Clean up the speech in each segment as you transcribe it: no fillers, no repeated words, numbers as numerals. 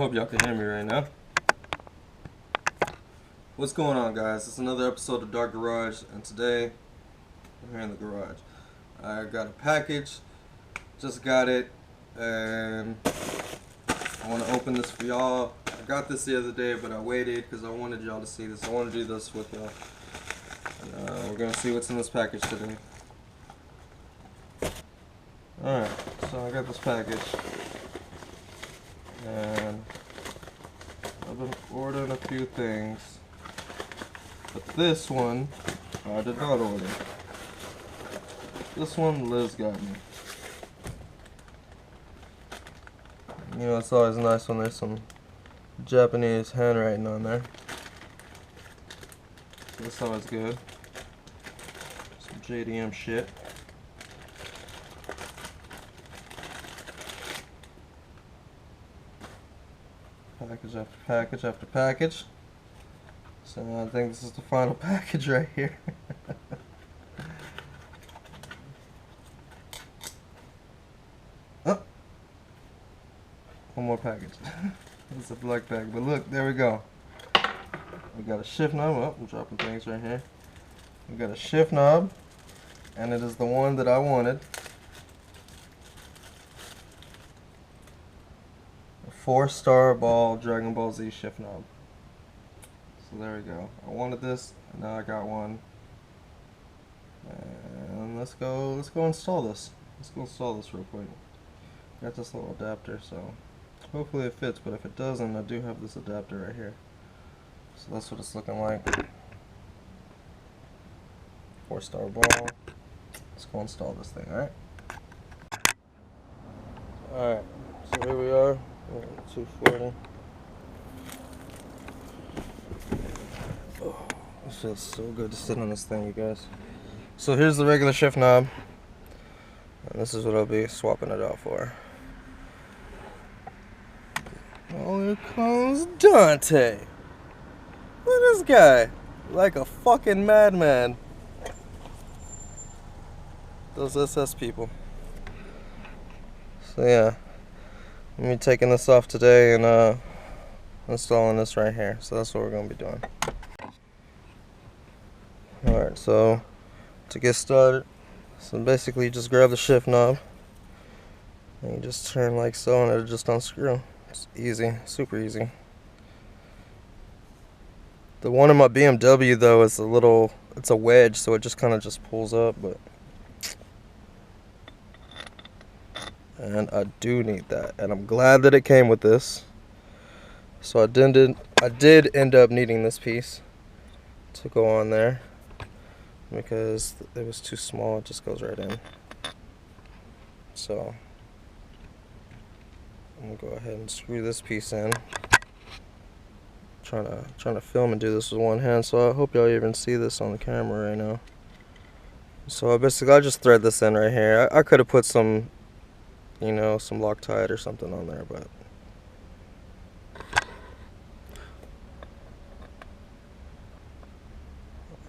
Hope y'all can hear me right now. What's going on, guys? It's another episode of Dark Garage, and today we're here in the garage. I got a package, just got it, and I want to open this for y'all. I got this the other day, but I waited because I wanted y'all to see this. I want to do this with y'all. And, we're going to see what's in this package today. Alright, so I got this package, and I've been ordering a few things, but this one I did not order. This one Liz got me. You know, it's always nice when there's some Japanese handwriting on there. So that's always good. Some JDM shit. Package after package after package. So I think this is the final package right here. Oh, one more package. It's a black bag, but look, there we go. We got a shift knob. Oh, I'm dropping things right here. We got a shift knob, and it is the one that I wanted. 4-star ball Dragon Ball Z shift knob. So there we go. I wanted this, and now I got one. And let's go install this. Let's go install this real quick. Got this little adapter, so hopefully it fits, but if it doesn't, I do have this adapter right here. So that's what it's looking like. 4-star ball. Let's go install this thing, alright? Alright, so here we are. 240. Oh, it feels so good to sit on this thing, you guys. So here's the regular shift knob, and this is what I'll be swapping it out for. Oh, here comes Dante. Look at this guy, like a fucking madman. Those SS people. So yeah. I'm going to be taking this off today and installing this right here. So that's what we're going to be doing. Alright, so to get started, so basically you just grab the shift knob and you just turn like so, and it'll just unscrew. It's easy, super easy. The one in my BMW though is it's a wedge, so it just kind of just pulls up, but and I do need that, and I'm glad that it came with this. So I did end up needing this piece to go on there because it was too small. It just goes right in. So I'm gonna go ahead and screw this piece in. Trying to film and do this with one hand, so I hope y'all even see this on the camera right now. So I just thread this in right here. I could have put some, you know, some Loctite or something on there, but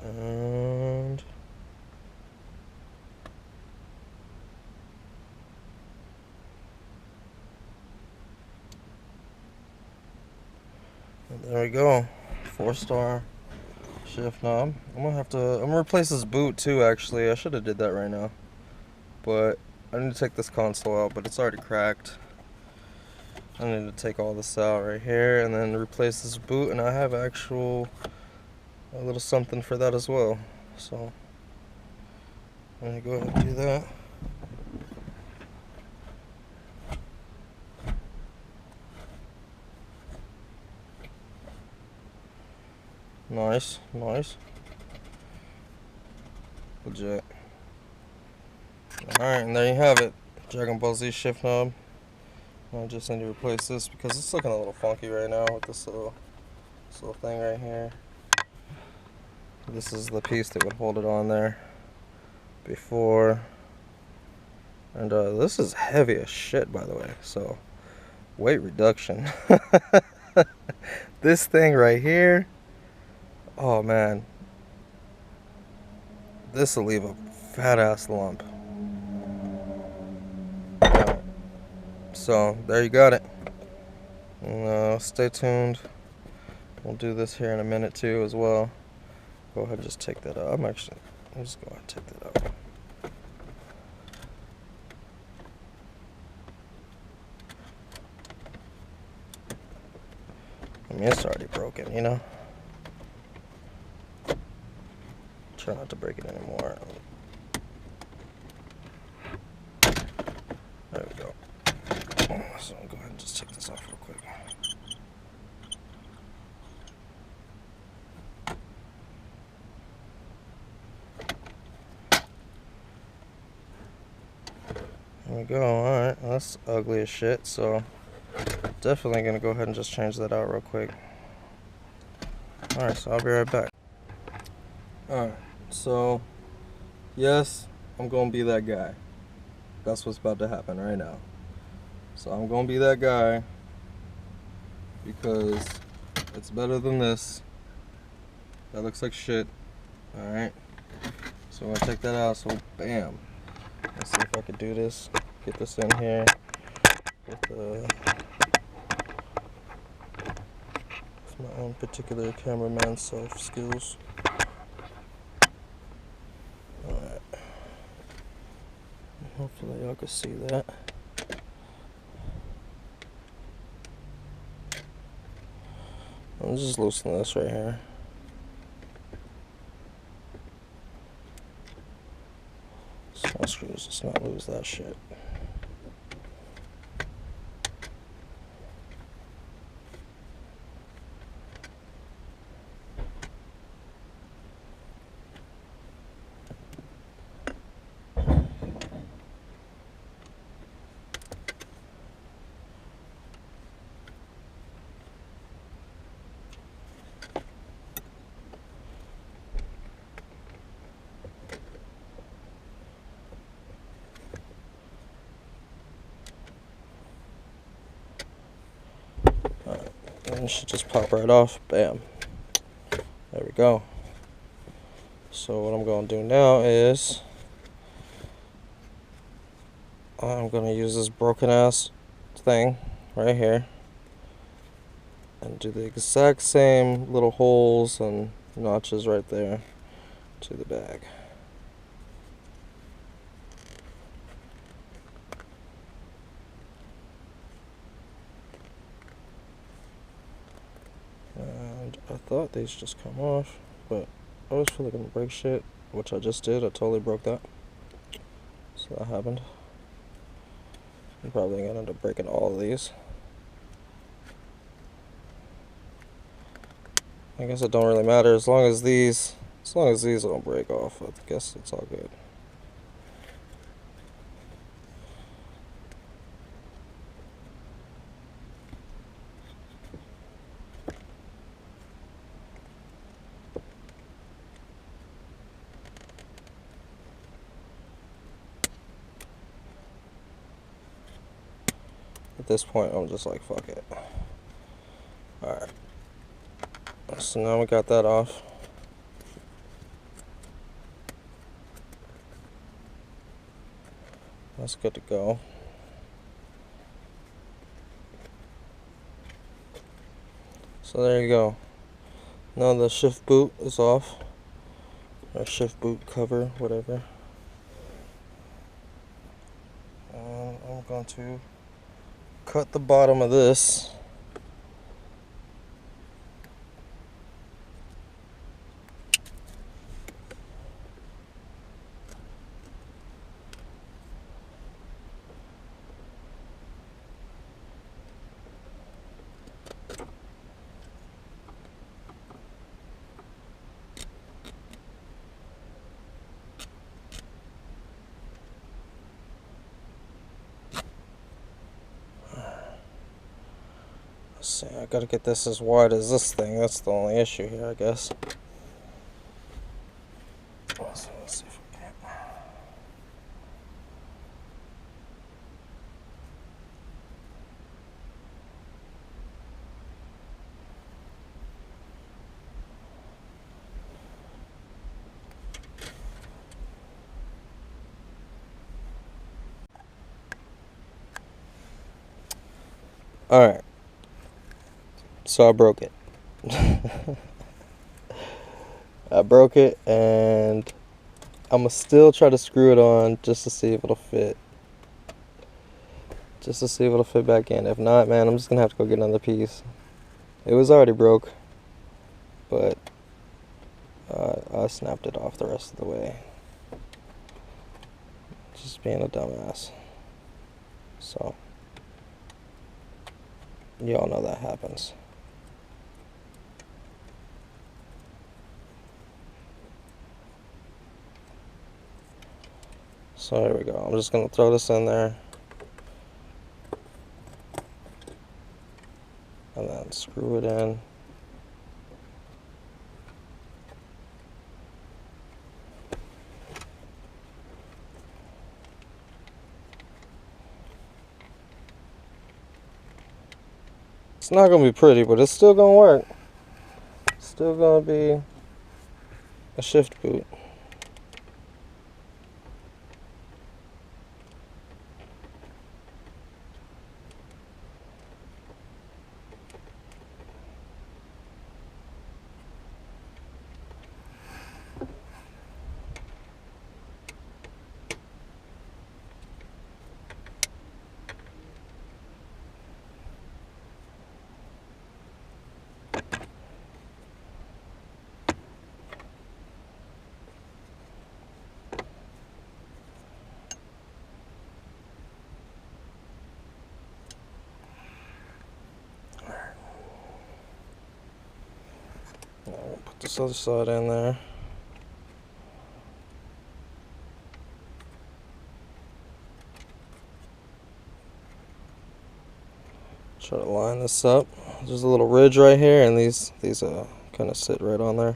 and there we go. 4-star shift knob. I'm gonna replace this boot too, actually. I should have did that right now, but I need to take this console out, but it's already cracked. I need to take all this out right here and then replace this boot, and I have a little something for that as well. So I'm gonna go ahead and do that. Nice. Legit. Alright, and there you have it. Dragon Ball Z shift knob. I just need to replace this because it's looking a little funky right now with this little thing right here. This is the piece that would hold it on there before. And this is heavy as shit, by the way, so weight reduction. This thing right here, oh man, this will leave a fat ass lump. So there you got it. Stay tuned. We'll do this here in a minute too as well. Go ahead and just take that out. I'm just going to take that out. I mean, it's already broken, you know? Try not to break it anymore. There we go. So I'll go ahead and just take this off real quick. There we go. Alright, well, that's ugly as shit, so definitely gonna go ahead and just change that out real quick. Alright, so I'll be right back. Alright, so yes, I'm gonna be that guy. That's what's about to happen right now. So I'm gonna be that guy because it's better than this. That looks like shit. Alright, so I'm gonna take that out. So bam, let's see if I can do this. Get this in here with my own particular cameraman self skills. Alright, hopefully y'all can see that. I'll just loosen this right here. Small screws, let's not lose that shit. And it should just pop right off. Bam. There we go. So what I'm going to do now is I'm going to use this broken ass thing right here and do the exact same little holes and notches right there to the bag. And I thought these just come off, but I always feel like I'm gonna break shit, which I just did. I totally broke that. So that happened. I'm probably gonna end up breaking all of these. I guess it don't really matter as long as these don't break off. I guess it's all good. At this point, I'm just like, fuck it. Alright. So now we got that off. That's good to go. So there you go. Now the shift boot is off. Or shift boot cover, whatever. And I'm going to cut the bottom of this. Let's see, I gotta get this as wide as this thing. That's the only issue here, I guess. So let's see if we can. Alright. So I broke it. I broke it, and I'm gonna still try to screw it on just to see if it'll fit. Just to see if it'll fit back in. If not, man, I'm just gonna have to go get another piece. It was already broke, but I snapped it off the rest of the way. Just being a dumbass. So, y'all know that happens. So here we go. I'm just gonna throw this in there, and then screw it in. It's not gonna be pretty, but it's still gonna work. It's still gonna be a shift boot. I'll put this other side in there. Try to line this up. There's a little ridge right here, and these kind of sit right on there.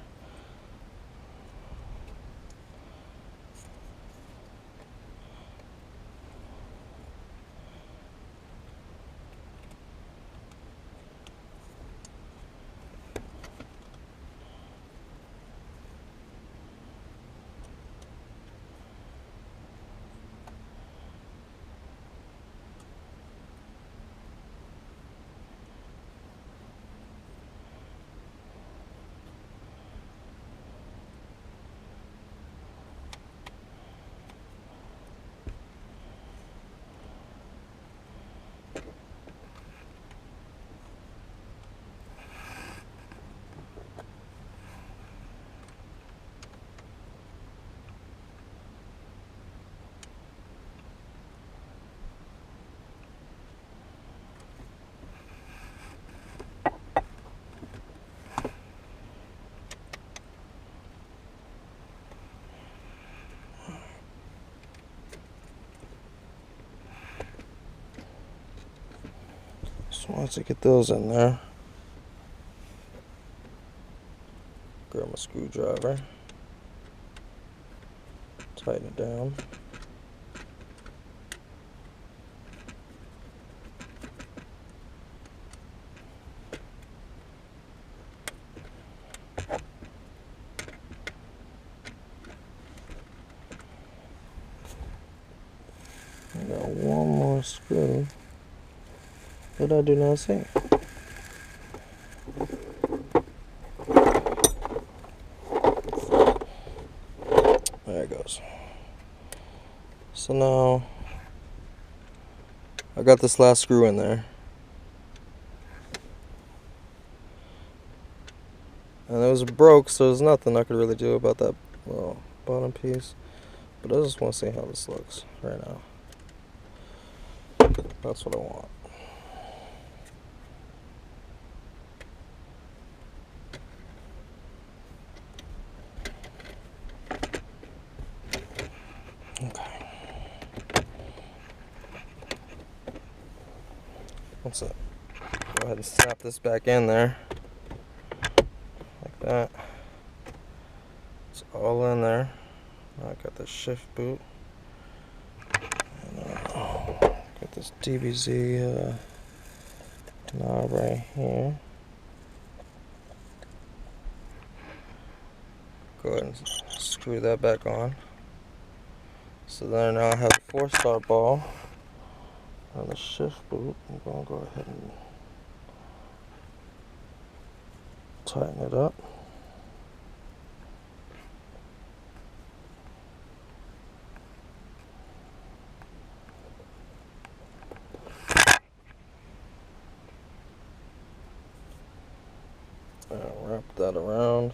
So once I get those in there, grab my screwdriver, tighten it down. I got one more screw that I do not see. There it goes. So now I got this last screw in there, and it was broke, so there's nothing I could really do about that little bottom piece. But I just want to see how this looks right now. That's what I want. Okay. That's it. Go ahead and snap this back in there. Like that. It's all in there. I got the shift boot. And got this DBZ knob right here. Go ahead and screw that back on. So then now I have a 4-star ball on the shift boot. I'm going to go ahead and Tighten it up. Wrap that around.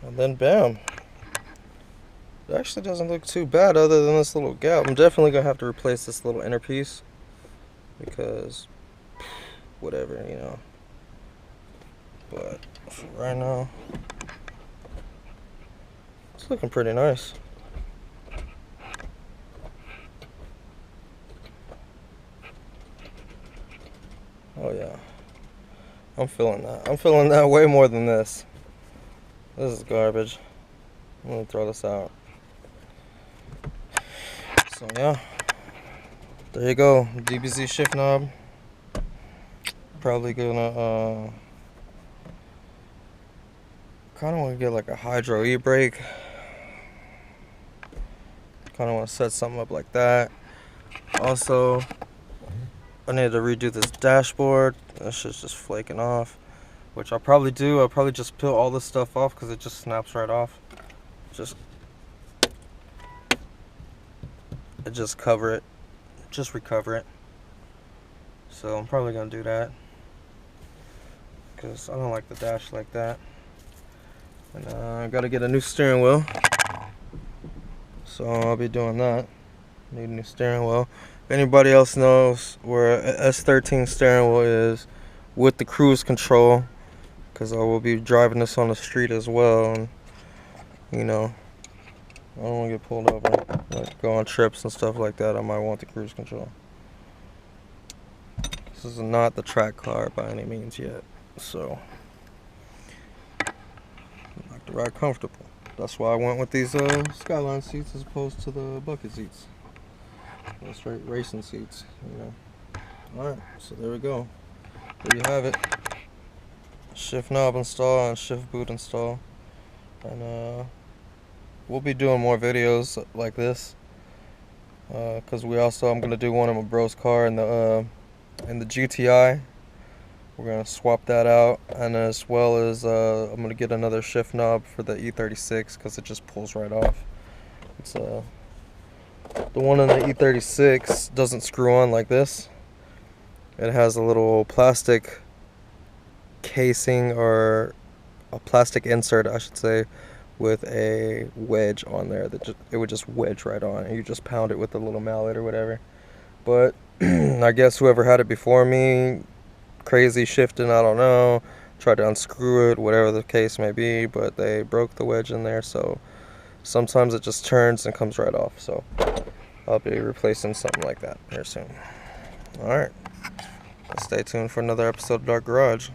And then bam. It actually doesn't look too bad other than this little gap. I'm definitely gonna have to replace this little inner piece because whatever, you know. But for right now, it's looking pretty nice. Oh yeah, I'm feeling that. I'm feeling that way more than this. This is garbage. I'm gonna throw this out. So yeah, there you go. DBZ shift knob. Probably gonna kind of want to get like a hydro e-brake. Kind of want to set something up like that. Also, I need to redo this dashboard. This shit's just flaking off, which I'll probably do. I'll probably just peel all this stuff off because it just snaps right off. Just cover it. Just recover it. So I'm probably gonna do that because I don't like the dash like that. And I gotta get a new steering wheel. So I'll be doing that. Need a new steering wheel. If anybody else knows where a s13 steering wheel is with the cruise control, because I will be driving this on the street as well, and you know, I don't want to get pulled over, like go on trips and stuff like that. I might want the cruise control. This is not the track car by any means yet, so I like to ride comfortable. That's why I went with these Skyline seats as opposed to the bucket seats. The straight racing seats, you know. Alright, so there we go. There you have it. Shift knob install and shift boot install. And we'll be doing more videos like this. Because I'm going to do one of my bro's car in the GTI. We're going to swap that out, and as well as I'm going to get another shift knob for the E36 because it just pulls right off. It's the one in the E36 doesn't screw on like this. It has a little plastic casing, or a plastic insert I should say, with a wedge on there that it would just wedge right on, and you just pound it with a little mallet or whatever. But I guess whoever had it before me, crazy shifting, I don't know, tried to unscrew it, whatever the case may be, but they broke the wedge in there, so sometimes it just turns and comes right off. So I'll be replacing something like that here soon. Alright, stay tuned for another episode of Dark Garage.